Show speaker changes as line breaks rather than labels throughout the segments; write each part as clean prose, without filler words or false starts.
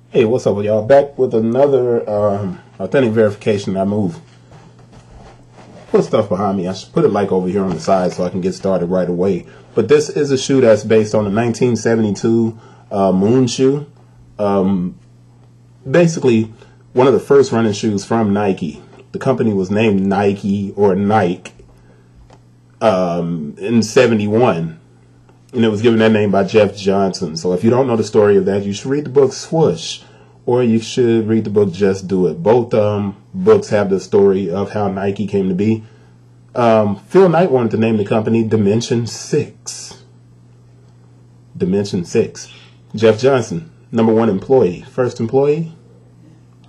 Hey, what's up with y'all? Back with another authentic verification. I put stuff behind me. I should put it like over here on the side so I can get started right away. But this is a shoe that's based on the 1972 Moon shoe. Basically, one of the first running shoes from Nike. The company was named Nike or Nike in '71. And it was given that name by Jeff Johnson. So if you don't know the story of that, you should read the book Swoosh, or you should read the book Just Do It. Both books have the story of how Nike came to be. Phil Knight wanted to name the company Dimension 6. Dimension 6. Jeff Johnson, #1 employee, first employee,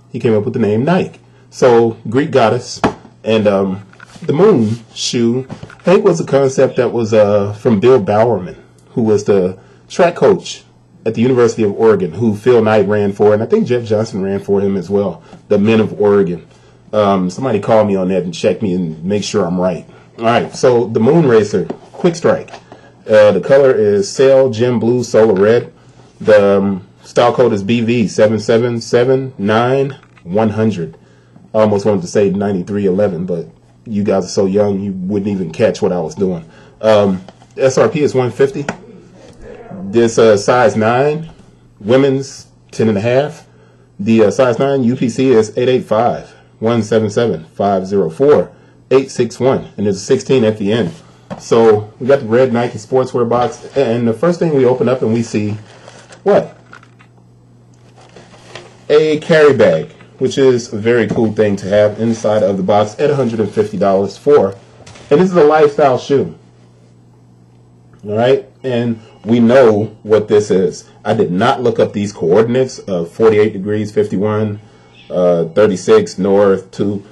he came up with the name Nike. So Greek goddess, and the Moon shoe, I think, was a concept that was from Bill Bowerman, who was the track coach at the University of Oregon, who Phil Knight ran for, and I think Jeff Johnson ran for him as well, the Men of Oregon. Somebody call me on that and check me and make sure I'm right. All right, so the Moon Racer, Quick Strike. The color is Sail Gem Blue Solar Red. The style code is BV7779-100. I almost wanted to say 9311, but you guys are so young you wouldn't even catch what I was doing. SRP is $150. This size 9, women's 10.5. The size 9 UPC is 885-177-504-861, and there's a 16 at the end. So we got the red Nike sportswear box, and the first thing we open up and we see what? A carry bag, which is a very cool thing to have inside of the box at $150 for. And this is a lifestyle shoe. All right, and we know what this is. I did not look up these coordinates of 48 degrees, 51, 36 north to,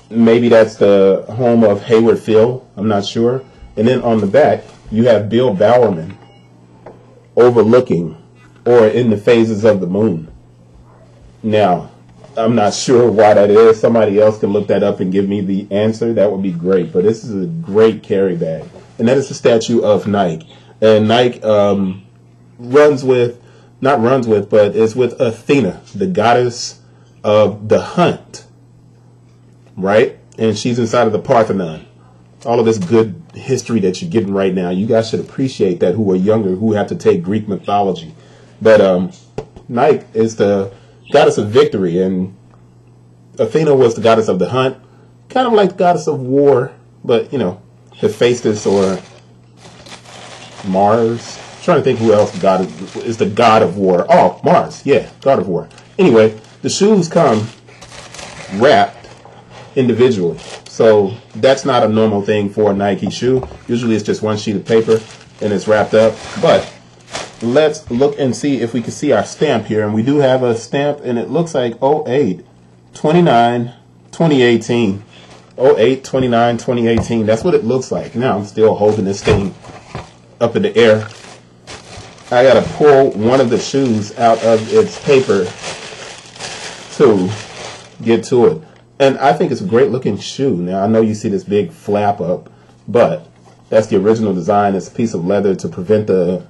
maybe that's the home of Hayward Field. I'm not sure. And then on the back, you have Bill Bowerman overlooking or in the phases of the moon. Now, I'm not sure why that is. Somebody else can look that up and give me the answer. That would be great. But this is a great carry bag. And that is the statue of Nike. And Nike but is with Athena, the goddess of the hunt. Right? And she's inside of the Parthenon. All of this good history that you're getting right now, you guys should appreciate that, who are younger, who have to take Greek mythology. But Nike is the goddess of victory, and Athena was the goddess of the hunt, kind of like the goddess of war, but, you know, Hephaestus or Mars. I'm trying to think who else is the god of war. Oh, Mars, yeah, god of war. Anyway, the shoes come wrapped individually, so that's not a normal thing for a Nike shoe. Usually it's just one sheet of paper and it's wrapped up, but let's look and see if we can see our stamp here. And we do have a stamp, and it looks like 08/29/2018. 08/29/2018. That's what it looks like. Now I'm still holding this thing up in the air. I gotta pull one of the shoes out of its paper to get to it. And I think it's a great looking shoe. Now I know you see this big flap up, but that's the original design. It's a piece of leather to prevent the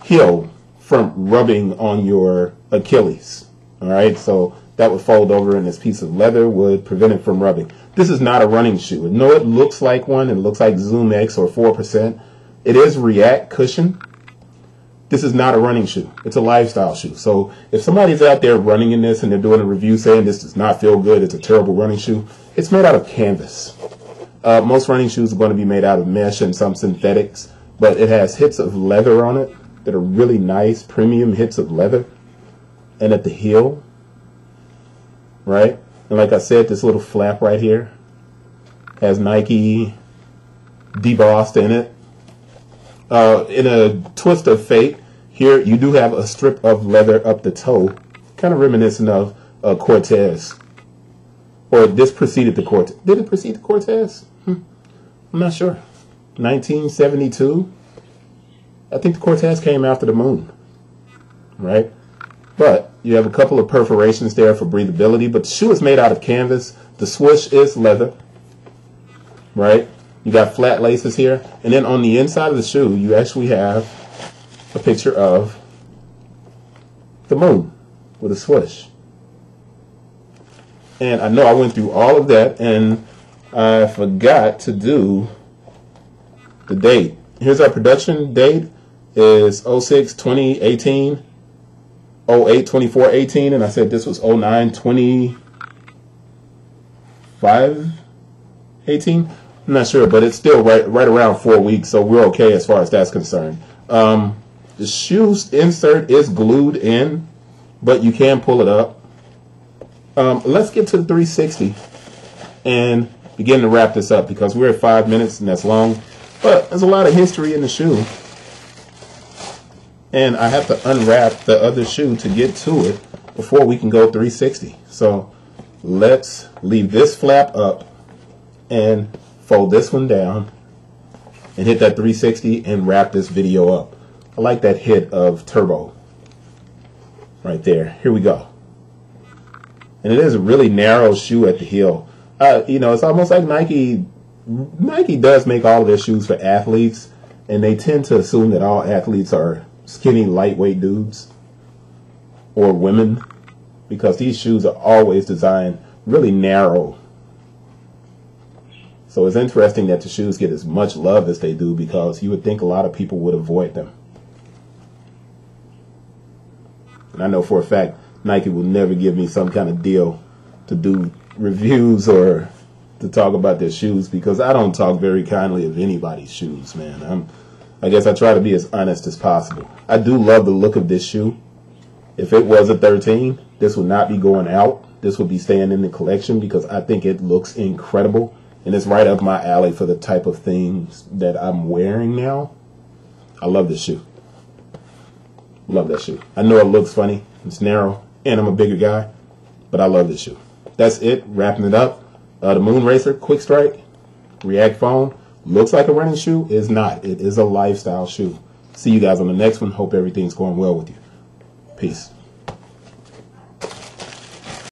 heel from rubbing on your Achilles. All right, so that would fold over, and this piece of leather would prevent it from rubbing. This is not a running shoe. No, it looks like one. It looks like Zoom X or 4%. It is React cushion. This is not a running shoe. It's a lifestyle shoe. So if somebody's out there running in this and they're doing a review saying this does not feel good, it's a terrible running shoe, it's made out of canvas. Most running shoes are going to be made out of mesh and some synthetics, but it has hits of leather on it that are really nice, premium hits of leather. And at the heel, right? And like I said, this little flap right here has Nike debossed in it. In a twist of fate, here you do have a strip of leather up the toe, kind of reminiscent of Cortez. Or this preceded the Cortez. Did it precede the Cortez? I'm not sure. 1972? I think the Cortez came after the Moon, right? But you have a couple of perforations there for breathability, but the shoe is made out of canvas. The swoosh is leather, right? You got flat laces here, and then on the inside of the shoe, you actually have a picture of the moon. with a swoosh. And I know I went through all of that, and I forgot to do the date. Here's our production date. Is 06/20/18, 08/24/18, and I said this was 09/25/18. I'm not sure, but it's still right around 4 weeks, so we're okay as far as that's concerned. The shoe insert is glued in, but you can pull it up. Let's get to the 360 and begin to wrap this up, because we're at 5 minutes and that's long, but there's a lot of history in the shoe. And I have to unwrap the other shoe to get to it before we can go 360. So let's leave this flap up and fold this one down and hit that 360 and wrap this video up. I like that hit of turbo right there. Here we go. And it is a really narrow shoe at the heel. You know, it's almost like Nike does make all of their shoes for athletes, and they tend to assume that all athletes are skinny, lightweight dudes or women, because these shoes are always designed really narrow. So it's interesting that the shoes get as much love as they do, because you would think a lot of people would avoid them. And I know for a fact Nike will never give me some kind of deal to do reviews or to talk about their shoes, because I don't talk very kindly of anybody's shoes, man. I guess I try to be as honest as possible. I do love the look of this shoe. If it was a 13, this would not be going out. This would be staying in the collection, because I think it looks incredible. And it's right up my alley for the type of things that I'm wearing now. I love this shoe. Love that shoe. I know it looks funny. It's narrow, and I'm a bigger guy, but I love this shoe. That's it. Wrapping it up. The Moon Racer Quick Strike React Foam. Looks like a running shoe, is not. It is a lifestyle shoe. See you guys on the next one. Hope everything's going well with you. Peace.